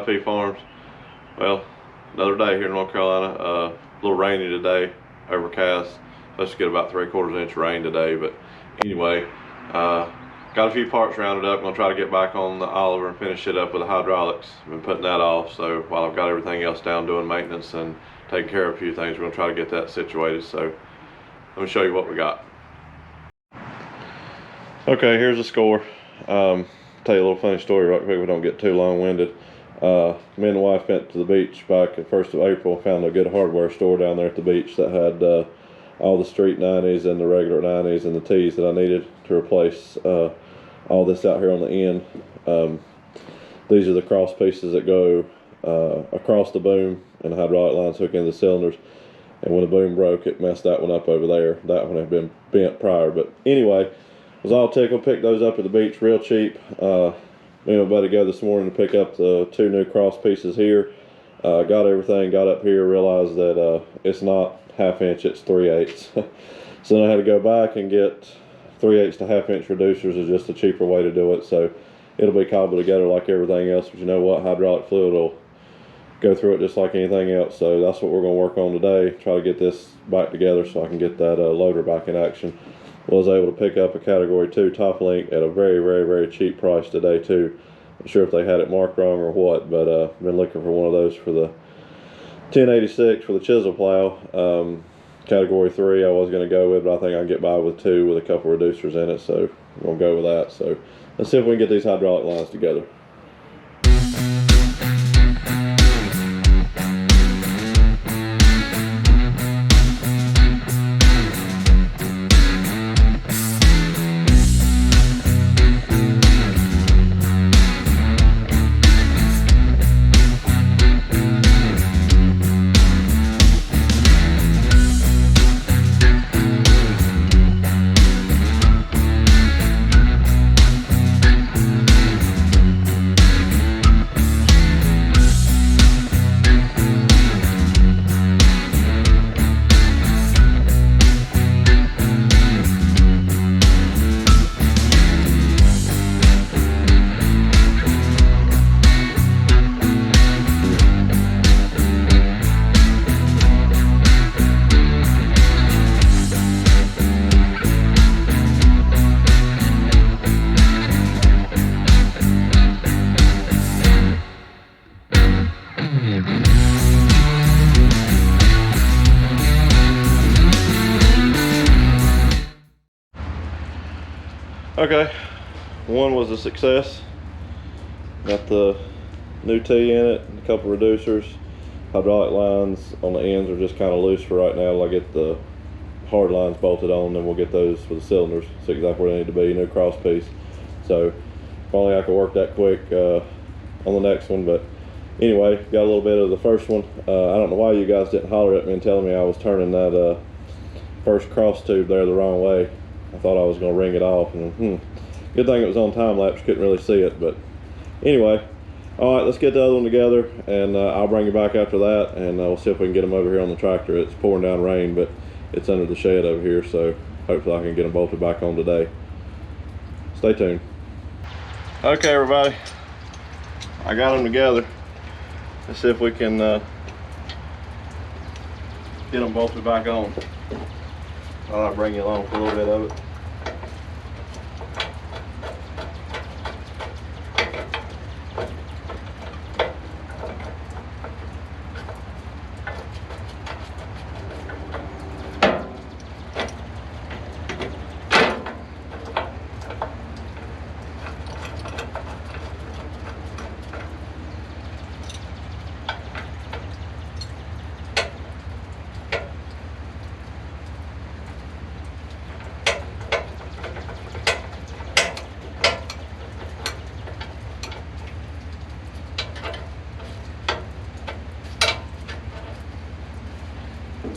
LP Farms. Well, another day here in North Carolina. A little rainy today, overcast. Supposed to get about 3/4 inch rain today, but anyway, got a few parts rounded up. I'm gonna try to get back on the Oliver and finish it up with the hydraulics. I've been putting that off, so while I've got everything else down doing maintenance and taking care of a few things, we're gonna try to get that situated. So let me show you what we got. Okay, here's the score. Tell you a little funny story right quick. We don't get too long-winded. Me and the wife went to the beach back at 1st of April. Found a good hardware store down there at the beach that had all the street 90s and the regular 90s and the T's that I needed to replace all this out here on the end. These are the cross pieces that go across the boom, and the hydraulic lines hook into the cylinders. And when the boom broke, it messed that one up over there. That one had been bent prior. But anyway, was all tickled. Picked those up at the beach real cheap. Me and my buddy go this morning to pick up the 2 new cross pieces here. Got everything, got up here, realized that it's not 1/2 inch, it's 3/8. So then I had to go back and get 3/8 to 1/2 inch reducers. Is just a cheaper way to do it. So it'll be cobbled together like everything else, but you know what, hydraulic fluid will go through it just like anything else. So that's what we're going to work on today, try to get this back together so I can get that loader back in action. Was able to pick up a category 2 top link at a very cheap price today too. Not sure if they had it marked wrong or what, but been looking for one of those for the 1086 for the chisel plow. Category 3 I was going to go with, but I think I can get by with 2 with a couple reducers in it, so I'm going to go with that. So let's see if we can get these hydraulic lines together. Okay, one was a success. Got the new T in it, a couple reducers. Hydraulic lines on the ends are just kind of loose for right now till I get the hard lines bolted on, and we'll get those for the cylinders. See exactly where they need to be, new cross piece. So if only I could work that quick on the next one. But anyway, got a little bit of the first one. I don't know why you guys didn't holler at me and tell me I was turning that first cross tube there the wrong way. I thought I was going to ring it off, and good thing it was on time lapse, couldn't really see it. But anyway, all right, let's get the other one together, and I'll bring you back after that, and we'll see if we can get them over here on the tractor. It's pouring down rain, but it's under the shed over here, so hopefully I can get them bolted back on today. Stay tuned. Okay, everybody, I got them together. Let's see if we can get them bolted back on. I'll bring you along for a little bit of it.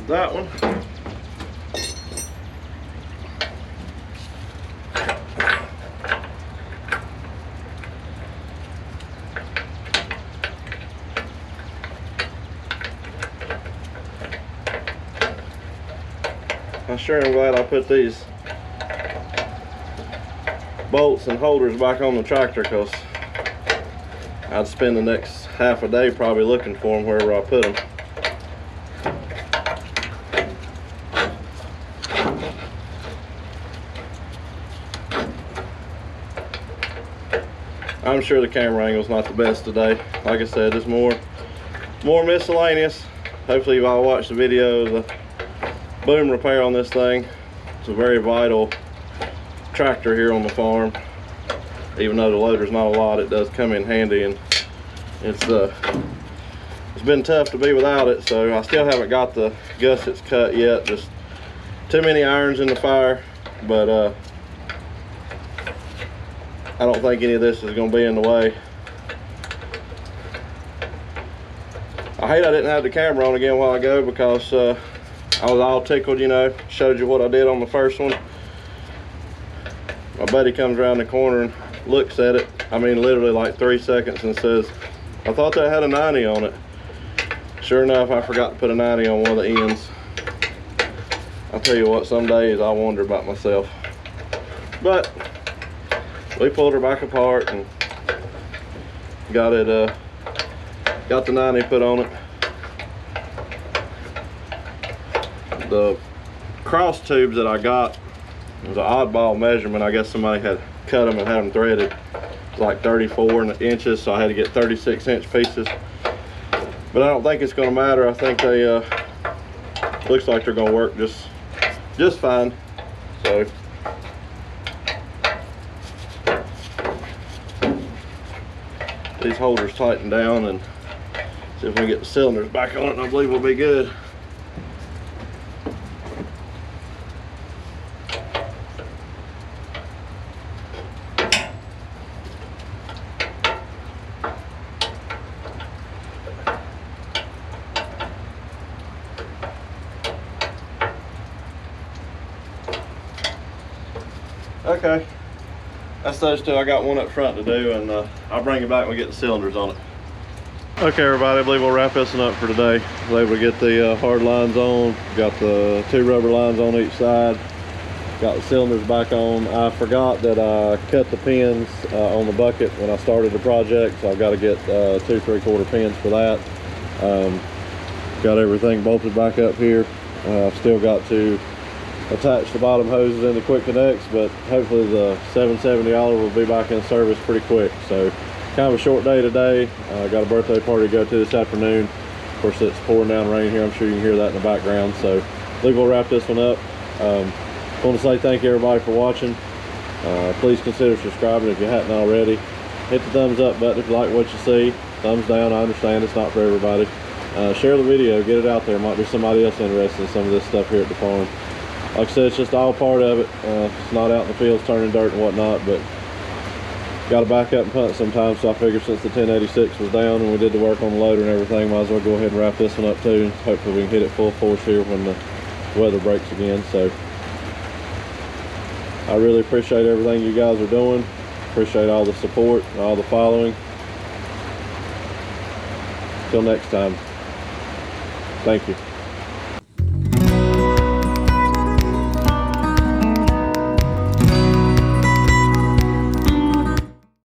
That one. I sure am glad I put these bolts and holders back on the tractor, because I'd spend the next half a day probably looking for them wherever I put them. I'm sure the camera angle's not the best today. Like I said, it's more miscellaneous. Hopefully you've all watched the video of the boom repair on this thing. It's a very vital tractor here on the farm. Even though the loader's not a lot, it does come in handy, and it's been tough to be without it. So I still haven't got the gussets cut yet. Just too many irons in the fire. But I don't think any of this is going to be in the way. I hate I didn't have the camera on again a while ago, because I was all tickled, you know, showed you what I did on the first one. My buddy comes around the corner and looks at it, I mean literally like 3 seconds, and says, I thought that had a 90 on it. Sure enough, I forgot to put a 90 on one of the ends. I'll tell you what, some days I wonder about myself. But we pulled her back apart and got it got the 90 put on it. The cross tubes that I got was an oddball measurement. I guess somebody had cut them and had them threaded. It's like 34 inches, so I had to get 36-inch pieces. But I don't think it's going to matter. I think they looks like they're going to work just fine. So these holders tighten down, and see if we can get the cylinders back on it, and I believe we'll be good. Okay, that's those two. I got one up front to do, and I'll bring it back when we get the cylinders on it. Okay, everybody, I believe we'll wrap this one up for today. I was able to get the hard lines on, got the 2 rubber lines on each side, got the cylinders back on. I forgot that I cut the pins on the bucket when I started the project, so I've got to get 2 3/4 pins for that. Got everything bolted back up here. I've still got to attach the bottom hoses into quick connects, but hopefully the 770 Olive will be back in service pretty quick. So kind of a short day today. Got a birthday party to go to this afternoon. Of course, it's pouring down rain here. I'm sure you can hear that in the background. So I believe we'll wrap this one up. I want to say thank you everybody for watching. Please consider subscribing if you hadn't already. Hit the thumbs up button if you like what you see. Thumbs down, I understand it's not for everybody. Share the video, get it out there. Might be somebody else interested in some of this stuff here at the farm. Like I said, it's just all part of it. It's not out in the fields turning dirt and whatnot, but got to back up and punt sometimes. So I figured since the 1086 was down and we did the work on the loader and everything, might as well go ahead and wrap this one up too. Hopefully we can hit it full force here when the weather breaks again. So I really appreciate everything you guys are doing. Appreciate all the support and all the following. Till next time, thank you.